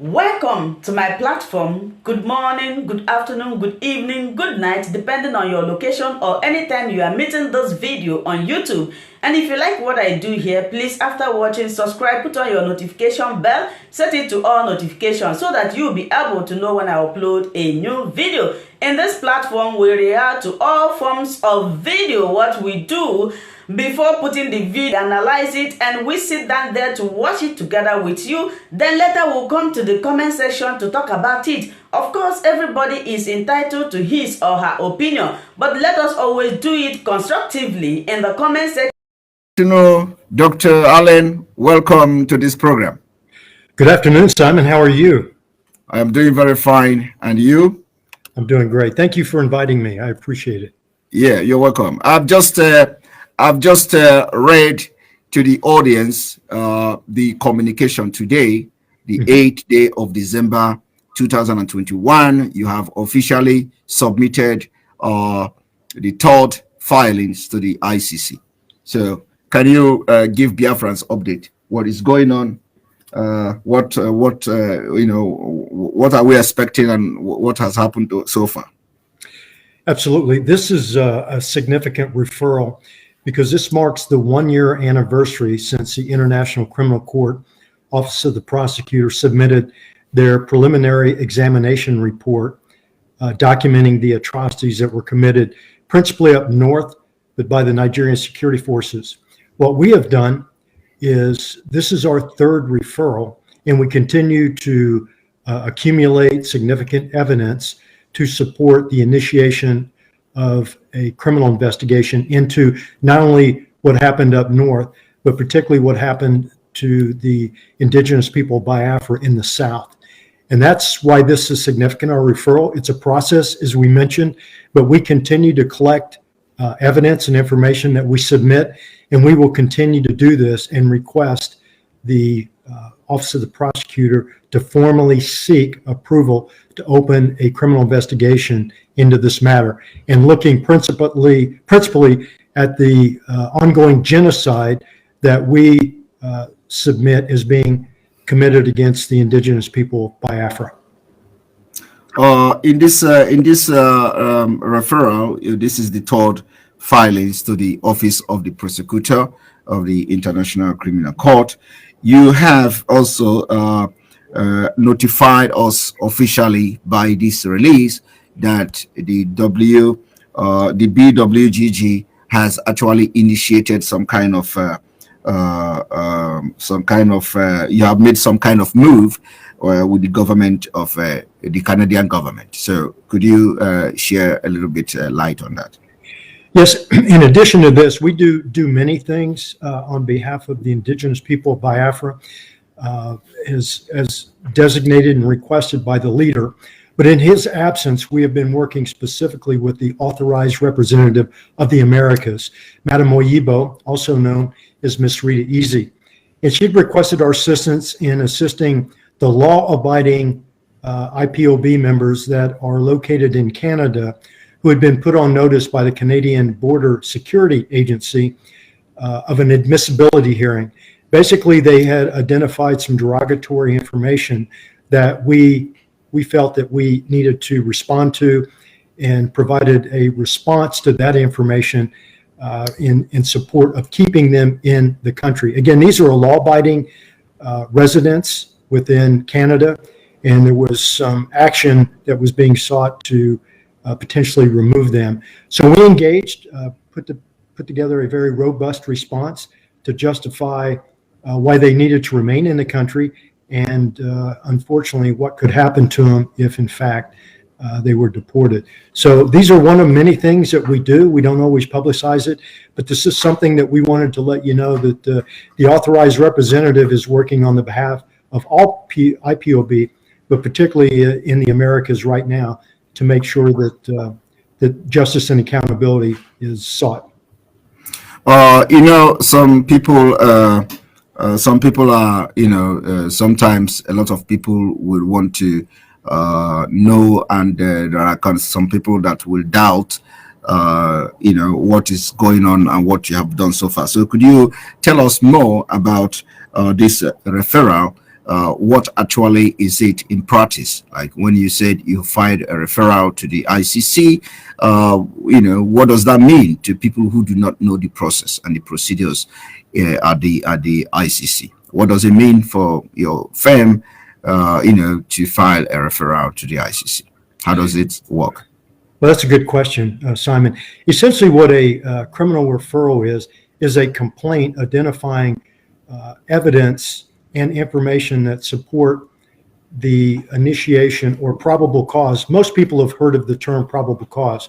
Welcome to my platform. Good morning, good afternoon, good evening, good night, depending on your location or anytime you are meeting this video on YouTube. And if you like what I do here, please, after watching, subscribe, put on your notification bell, set it to all notifications so that you'll be able to know when I upload a new video. In this platform, we react to all forms of video. What we do before putting the video, analyze it, and we sit down there to watch it together with you. Then later we'll come to the comment section to talk about it. Of course, everybody is entitled to his or her opinion, but let us always do it constructively in the comment section. Dr. Allen, welcome to this program. Good afternoon, Simon. How are you? I am doing very fine. And you? I'm doing great. Thank you for inviting me. I appreciate it. Yeah, you're welcome. I've just read to the audience the communication today, the 8th day of December 2021. You have officially submitted the third filings to the ICC. So can you give Biafrans update? What is going on? What are we expecting, and what has happened so far? Absolutely. This is a significant referral because this marks the 1-year anniversary since the International Criminal Court Office of the Prosecutor submitted their preliminary examination report documenting the atrocities that were committed principally up north, but by the Nigerian security forces. What we have done is this is our third referral, and we continue to accumulate significant evidence to support the initiation of a criminal investigation into not only what happened up north, but particularly what happened to the indigenous people of Biafra in the south. And that's why this is significant, our referral. It's a process, as we mentioned, but we continue to collect evidence and information that we submit, and we will continue to do this and request the Office of the Prosecutor to formally seek approval to open a criminal investigation into this matter, and looking principally at the ongoing genocide that we submit as being committed against the indigenous people of Biafra. In this referral, this is the third filings to the Office of the Prosecutor of the International Criminal Court. You have also notified us officially by this release that the BWGG has actually initiated some kind of you have made some kind of move with the government of the Canadian government. So could you share a little bit light on that? Yes, in addition to this, we do many things on behalf of the indigenous people of Biafra, as designated and requested by the leader. But in his absence, we have been working specifically with the authorized representative of the Americas, Madam Oyibo, also known as Miss Rita Easy. And she requested our assistance in assisting the law-abiding IPOB members that are located in Canada, who had been put on notice by the Canadian Border Security Agency of an admissibility hearing. Basically, they had identified some derogatory information that we felt that we needed to respond to, and provided a response to that information in support of keeping them in the country. Again, these are law-abiding residents within Canada, and there was some action that was being sought to potentially remove them. So we engaged, put together a very robust response to justify why they needed to remain in the country, and unfortunately what could happen to them if in fact they were deported. So these are one of many things that we do. We don't always publicize it, but this is something that we wanted to let you know, that the authorized representative is working on the behalf of all IPOB, but particularly in the Americas right now, to make sure that that justice and accountability is sought. Some people are, sometimes a lot of people will want to know, and there are some people that will doubt, what is going on and what you have done so far. So could you tell us more about this referral what actually is it in practice? Like when you said you filed a referral to the ICC, what does that mean to people who do not know the process and the procedures at the ICC? What does it mean for your firm, to file a referral to the ICC? How does it work? Well, that's a good question, Simon. Essentially, what a criminal referral is a complaint identifying evidence and information that support the initiation or probable cause. Most people have heard of the term probable cause,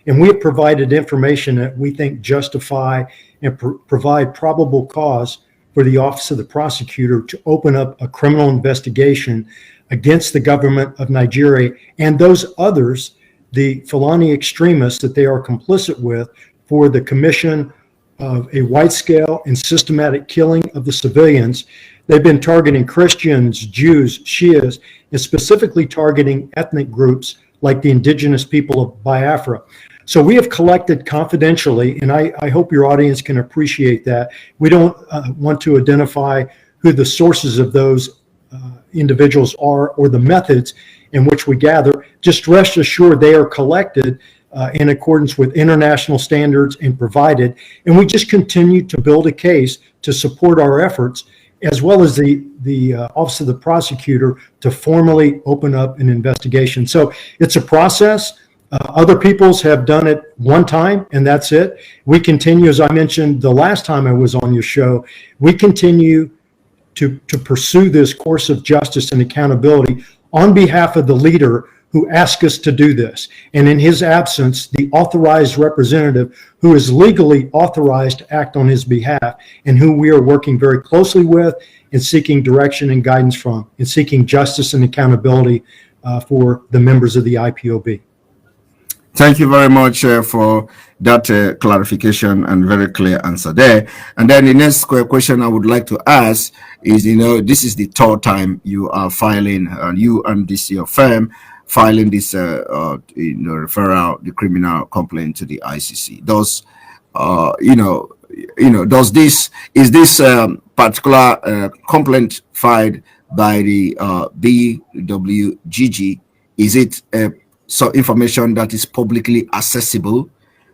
and we have provided information that we think justify and provide probable cause for the Office of the Prosecutor to open up a criminal investigation against the government of Nigeria and those others, the Fulani extremists that they are complicit with, for the commission of a wide-scale and systematic killing of the civilians. They've been targeting Christians, Jews, Shias, and specifically targeting ethnic groups like the indigenous people of Biafra. So we have collected confidentially, and I hope your audience can appreciate that. We don't want to identify who the sources of those individuals are or the methods in which we gather. Just rest assured they are collected in accordance with international standards and provided, and we just continue to build a case to support our efforts, as well as the Office of the Prosecutor to formally open up an investigation. So it's a process. Other peoples have done it one time, and that's it. We continue, as I mentioned the last time I was on your show, we continue to pursue this course of justice and accountability on behalf of the leader who asked us to do this. And in his absence, the authorized representative who is legally authorized to act on his behalf and who we are working very closely with and seeking direction and guidance from, and seeking justice and accountability for the members of the IPOB. Thank you very much for that clarification and very clear answer there. And then the next question I would like to ask is, this is the third time you are filing, you and this your firm filing this referral, the criminal complaint to the ICC. Does is this particular complaint filed by the BWGG, is it so information that is publicly accessible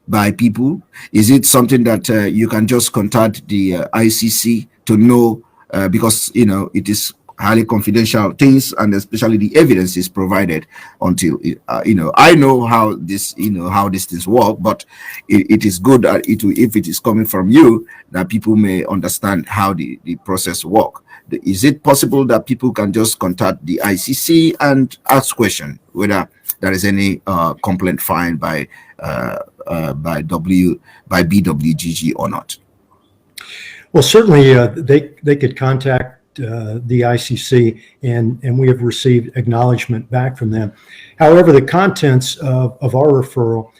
by people? Is it something that you can just contact the ICC to know, because it is highly confidential things, and especially the evidence is provided until I know how this how these things work, but it is good that if it is coming from you, that people may understand how the process work. Is it possible that people can just contact the ICC and ask question whether there is any complaint filed by BWGG or not? Well, certainly they could contact the ICC, and we have received acknowledgement back from them. However, the contents of our referral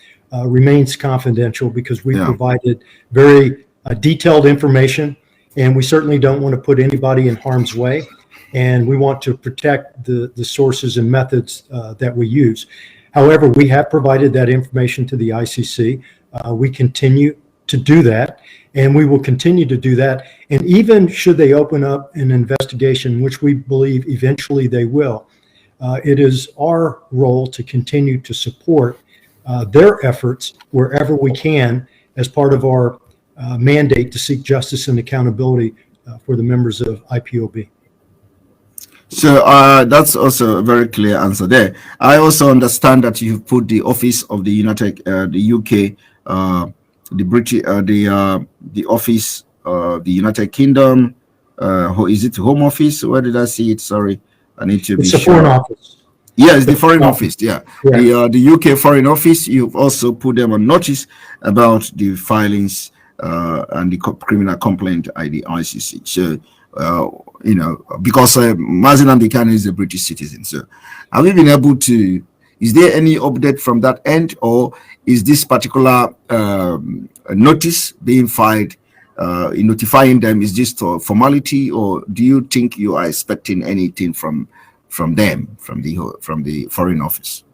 remains confidential because we provided very detailed information, and we certainly don't want to put anybody in harm's way, and we want to protect the sources and methods that we use. However, we have provided that information to the ICC. We continue to do that, and we will continue to do that. And even should they open up an investigation, which we believe eventually they will, it is our role to continue to support their efforts wherever we can as part of our mandate to seek justice and accountability for the members of IPOB. So that's also a very clear answer there. I also understand that you've put the office of the the UK, the British, the office, the United Kingdom. Is it Home Office? Where did I see it? Sorry, I need to be sure. It's the Foreign Office. Yeah, it's the Foreign Office. Yeah, the UK Foreign Office. You've also put them on notice about the filings and the criminal complaint at the ICC. So. Because Nnamdi Kanu is a British citizen. So have we been able to, is there any update from that end, or is this particular notice being filed, notifying them, is just a formality, or do you think you are expecting anything from them, from the Foreign Office?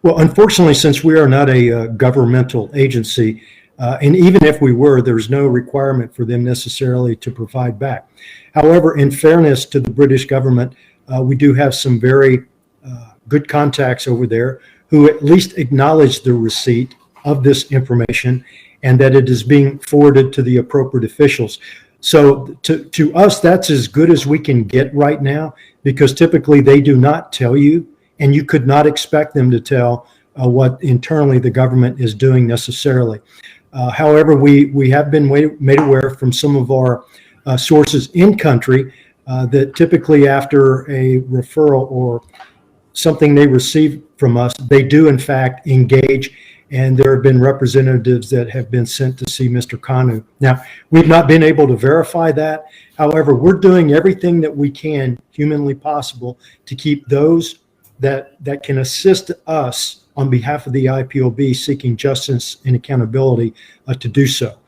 Well, unfortunately, since we are not a governmental agency, And even if we were, there's no requirement for them necessarily to provide back. However, in fairness to the British government, we do have some very good contacts over there who at least acknowledge the receipt of this information and that it is being forwarded to the appropriate officials. So to us, that's as good as we can get right now, because typically they do not tell you, and you could not expect them to tell what internally the government is doing necessarily. However, we have been made aware from some of our sources in country that typically after a referral or something they receive from us, they do in fact engage, and there have been representatives that have been sent to see Mr. Kanu. Now, we've not been able to verify that. However, we're doing everything that we can humanly possible to keep those that can assist us on behalf of the IPOB seeking justice and accountability to do so.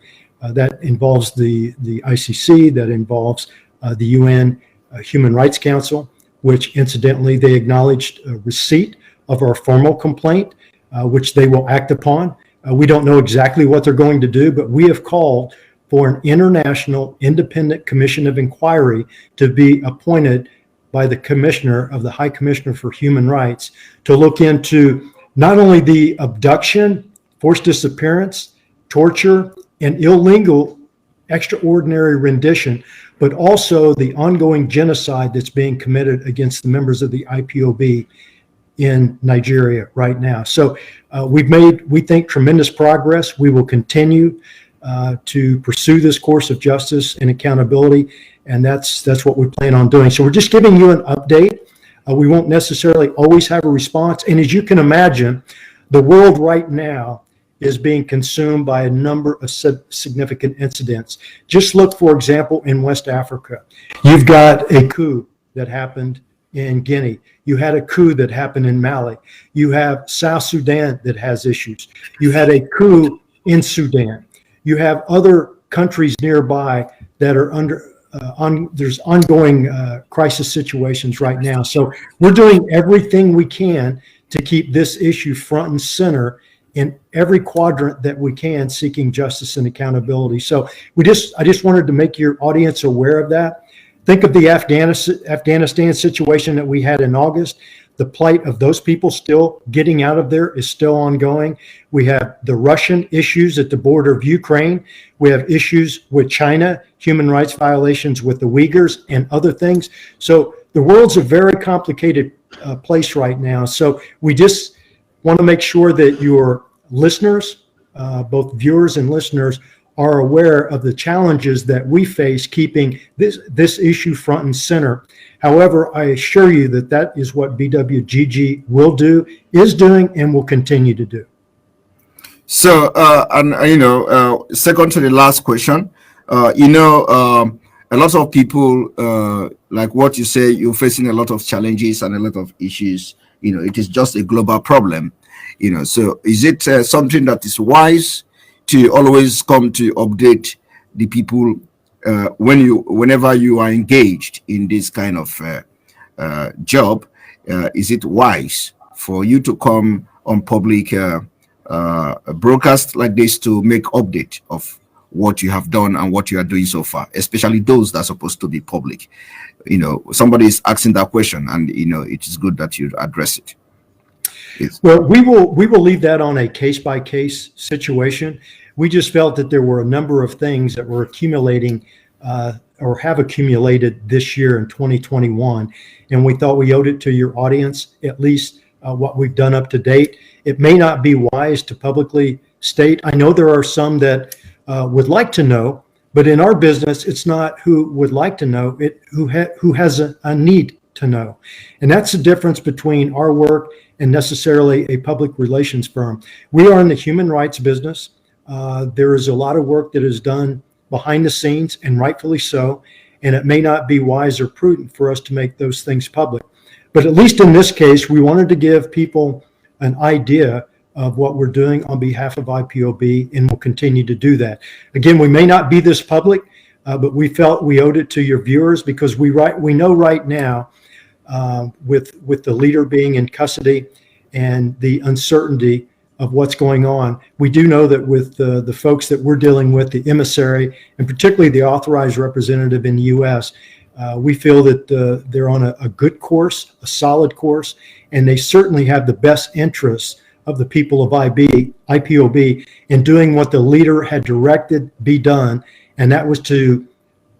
That involves the ICC, that involves the UN Human Rights Council, which incidentally they acknowledged receipt of our formal complaint, which they will act upon. We don't know exactly what they're going to do, but we have called for an international independent commission of inquiry to be appointed by the commissioner of the High Commissioner for Human Rights to look into not only the abduction, forced disappearance, torture, and illegal extraordinary rendition, but also the ongoing genocide that's being committed against the members of the IPOB in Nigeria right now. So we've made, we think, tremendous progress. We will continue to pursue this course of justice and accountability, and that's what we plan on doing. So we're just giving you an update. We won't necessarily always have a response. And as you can imagine, the world right now is being consumed by a number of significant incidents. Just look, for example, in West Africa. You've got a coup that happened in Guinea. You had a coup that happened in Mali. You have South Sudan that has issues. You had a coup in Sudan. You have other countries nearby that are under there's ongoing crisis situations right now. So we're doing everything we can to keep this issue front and center in every quadrant that we can, seeking justice and accountability. So I just wanted to make your audience aware of that. Think of the Afghanistan situation that we had in August. The plight of those people still getting out of there is still ongoing. We have the Russian issues at the border of Ukraine. We have issues with China, human rights violations with the Uyghurs and other things. So the world's a very complicated place right now. So we just want to make sure that your listeners, both viewers and listeners, are aware of the challenges that we face keeping this issue front and center. However, I assure you that that is what BWGG will do, is doing, and will continue to do. So, second to the last question, a lot of people, like what you say, you're facing a lot of challenges and a lot of issues. It is just a global problem. So is it something that is wise to always come to update the people whenever you are engaged in this kind of job? Is it wise for you to come on public broadcast like this to make update of what you have done and what you are doing so far, especially those that are supposed to be public? Somebody is asking that question, and it is good that you address it. Yes. Well, we will leave that on a case-by-case situation. We just felt that there were a number of things that were accumulating or have accumulated this year in 2021, and we thought we owed it to your audience, at least what we've done up to date. It may not be wise to publicly state. I know there are some that would like to know, but in our business, it's not who would like to know, who has a need to know. And that's the difference between our work and necessarily a public relations firm. We are in the human rights business. There is a lot of work that is done behind the scenes, and rightfully so, and it may not be wise or prudent for us to make those things public. But at least in this case, we wanted to give people an idea of what we're doing on behalf of IPOB, and we'll continue to do that. Again, we may not be this public, but we felt we owed it to your viewers, because we know right now, with the leader being in custody and the uncertainty of what's going on. We do know that with the folks that we're dealing with, the emissary, and particularly the authorized representative in the U.S., we feel that they're on a good course, a solid course, and they certainly have the best interests of the people of IPOB in doing what the leader had directed be done, and that was to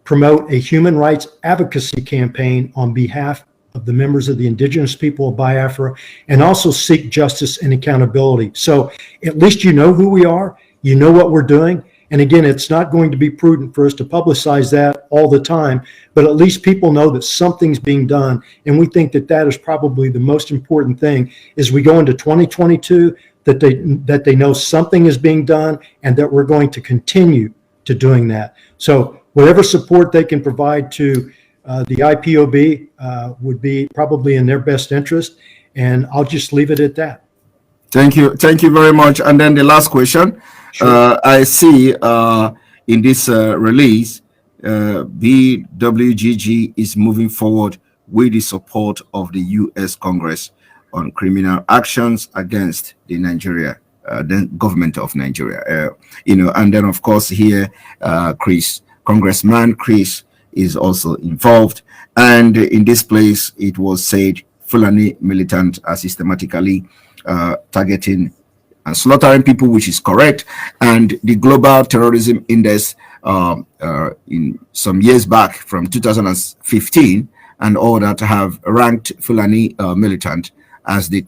promote a human rights advocacy campaign on behalf of the members of the indigenous people of Biafra, and also seek justice and accountability. So at least you know who we are, you know what we're doing. And again, it's not going to be prudent for us to publicize that all the time, but at least people know that something's being done. And we think that that is probably the most important thing as we go into 2022, that they know something is being done and that we're going to continue to doing that. So whatever support they can provide to the IPOB would be probably in their best interest. And I'll just leave it at that. Thank you. Thank you very much. And then the last question. Sure. I see in this release, BWGG is moving forward with the support of the U.S. Congress on criminal actions against the government of Nigeria. And then of course here, Congressman Chris is also involved. And in this place, it was said Fulani militants are systematically targeting and slaughtering people, which is correct. And the Global Terrorism Index in some years back from 2015 and all that have ranked Fulani militant as the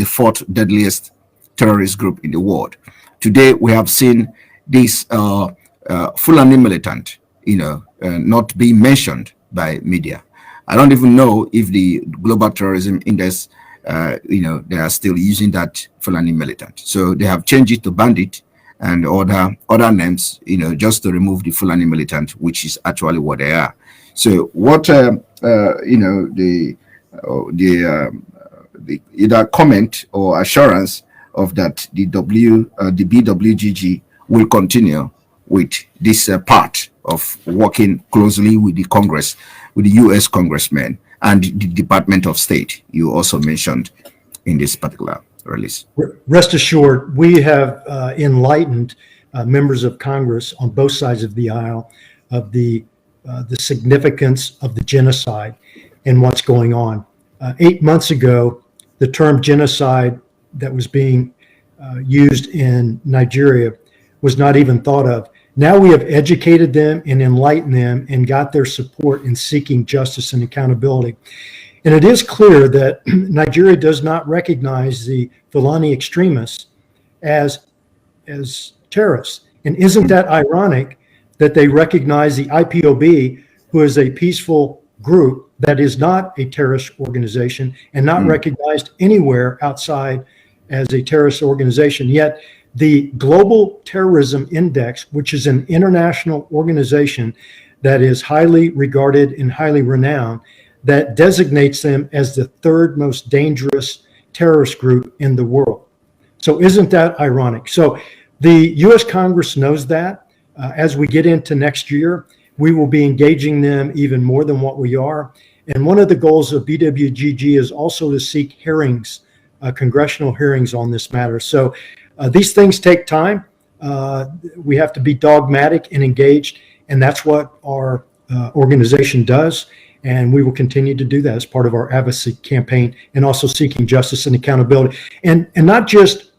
fourth deadliest terrorist group in the world. Today, we have seen this Fulani militant, not being mentioned by media. I don't even know if the Global Terrorism Index they are still using that Fulani militant. So they have changed it to bandit and other names, just to remove the Fulani militant, which is actually what they are. So what, the either comment or assurance of that the BWGG will continue with this part of working closely with the Congress, with the U.S. congressmen and the Department of State you also mentioned in this particular release. Rest assured, we have enlightened members of Congress on both sides of the aisle of the significance of the genocide and what's going on. 8 months ago, the term genocide that was being used in Nigeria was not even thought of. Now we have educated them and enlightened them and got their support in seeking justice and accountability. And it is clear that Nigeria does not recognize the Fulani extremists as terrorists. And isn't that ironic that they recognize the IPOB, who is a peaceful group that is not a terrorist organization and not recognized anywhere outside as a terrorist organization, yet the Global Terrorism Index, which is an international organization that is highly regarded and highly renowned, that designates them as the third most dangerous terrorist group in the world. So isn't that ironic? So the U.S. Congress knows that. As we get into next year, we will be engaging them even more than what we are. And one of the goals of BWGG is also to seek hearings, congressional hearings on this matter. So these things take time. We have to be dogmatic and engaged, and that's what our organization does. And we will continue to do that as part of our advocacy campaign and also seeking justice and accountability. And not just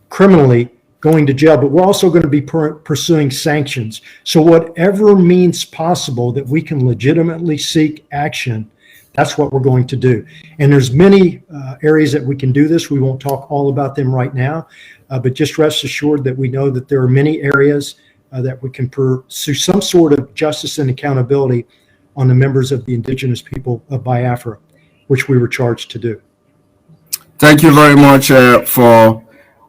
criminally going to jail, but we're also going to be pursuing sanctions. So whatever means possible that we can legitimately seek action, that's what we're going to do. And there's many areas that we can do this. We won't talk all about them right now, but just rest assured that we know that there are many areas that we can pursue some sort of justice and accountability on the members of the indigenous people of Biafra, which we were charged to do. Thank you very much for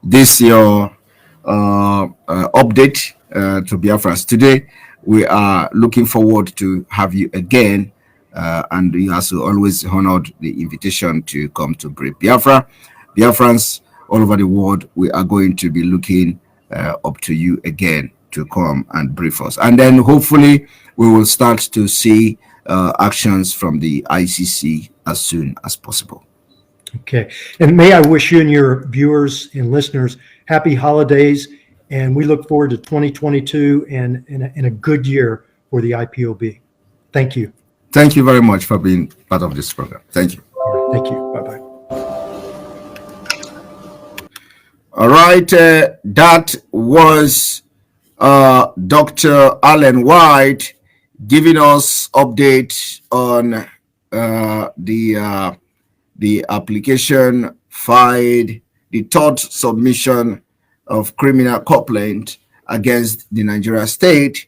this, your update to Biafrans today. We are looking forward to have you again. And you also always honored the invitation to come to brief Biafra. Biafrans all over the world, we are going to be looking up to you again to come and brief us. And then hopefully we will start to see actions from the ICC as soon as possible. Okay. And may I wish you and your viewers and listeners happy holidays. And we look forward to 2022 and a good year for the IPOB. Thank you. Thank you very much for being part of this program. Thank you. All right. Thank you. Bye-bye. All right. That was Dr. Alan White giving us updates on the application filed, the third submission of criminal complaint against the Nigeria state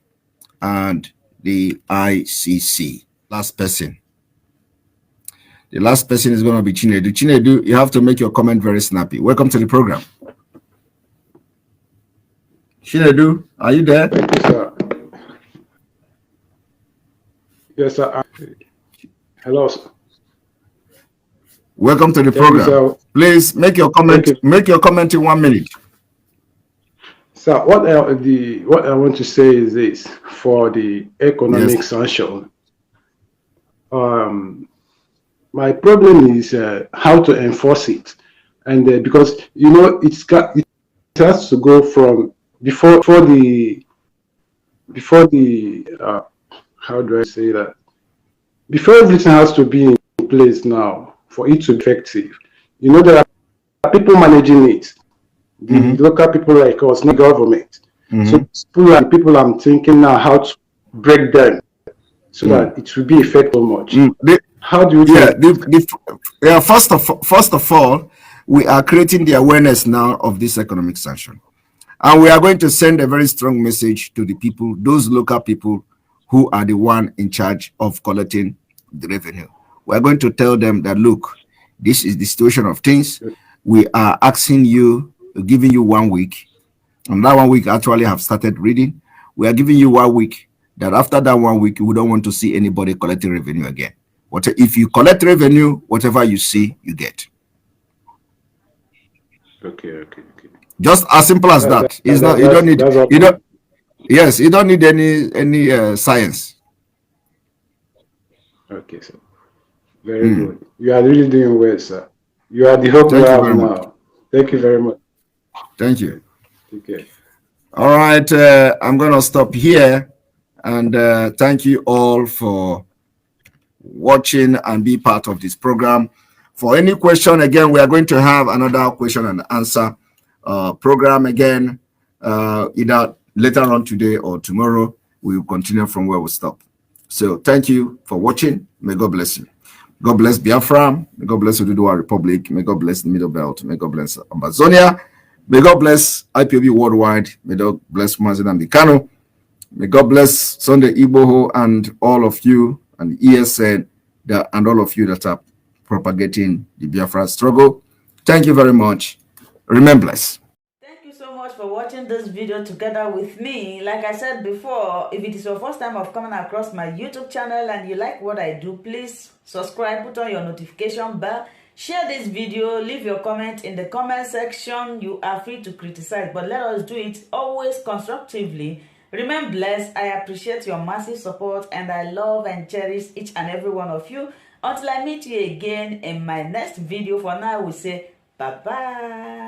and the ICC. Last person. The last person is going to be Chinedu. Chinedu, you have to make your comment very snappy. Welcome to the program. Chinedu, are you there? Thank you, sir. Yes, sir. Hello, sir. Welcome to the program. Please make your comment. Make your comment in 1 minute. Sir, what I want to say is this: for the economic sanction, my problem is how to enforce it, and because it has to go from before the how do I say that? Before everything has to be in place now for it to be effective. There are people managing it. The local people like us, not government. So people I'm thinking now how to break them so that it will be effective much. How do you think? First of all, we are creating the awareness now of this economic sanction. And we are going to send a very strong message to the people, those local people who are the one in charge of collecting the revenue. We are going to tell them that, look, this is the situation of things. We are asking you, giving you 1 week. And that 1 week actually have started reading. We are giving you 1 week, that after that 1 week, we don't want to see anybody collecting revenue again. If you collect revenue, whatever you see, you get. Okay. Just as simple as that. You don't need any science. Okay, sir. Very good. You are really doing well, sir. You are the hope we have now. Thank you very much. Thank you. Okay. All right. I'm going to stop here. And thank you all for watching and be part of this program. For any question, again, we are going to have another question and answer program again, either later on today or tomorrow. We will continue from where we stop. So thank you for watching. May God bless you. God bless Biafra. May God bless Oduduwa Republic. May God bless the Middle Belt. May God bless Amazonia. May God bless IPOB worldwide. May God bless Nnamdi Kanu. May God bless Sunday Igboho and all of you and ESN and all of you that are propagating the Biafra struggle. Thank you very much. Remain blessed. Thank you so much for watching this video together with me. Like I said before, if it is your first time of coming across my YouTube channel and you like what I do, please subscribe, put on your notification bell, share this video, leave your comment in the comment section. You are free to criticize, but let us do it always constructively. Remain blessed. I appreciate your massive support and I love and cherish each and every one of you. Until I meet you again in my next video, for now we say bye-bye.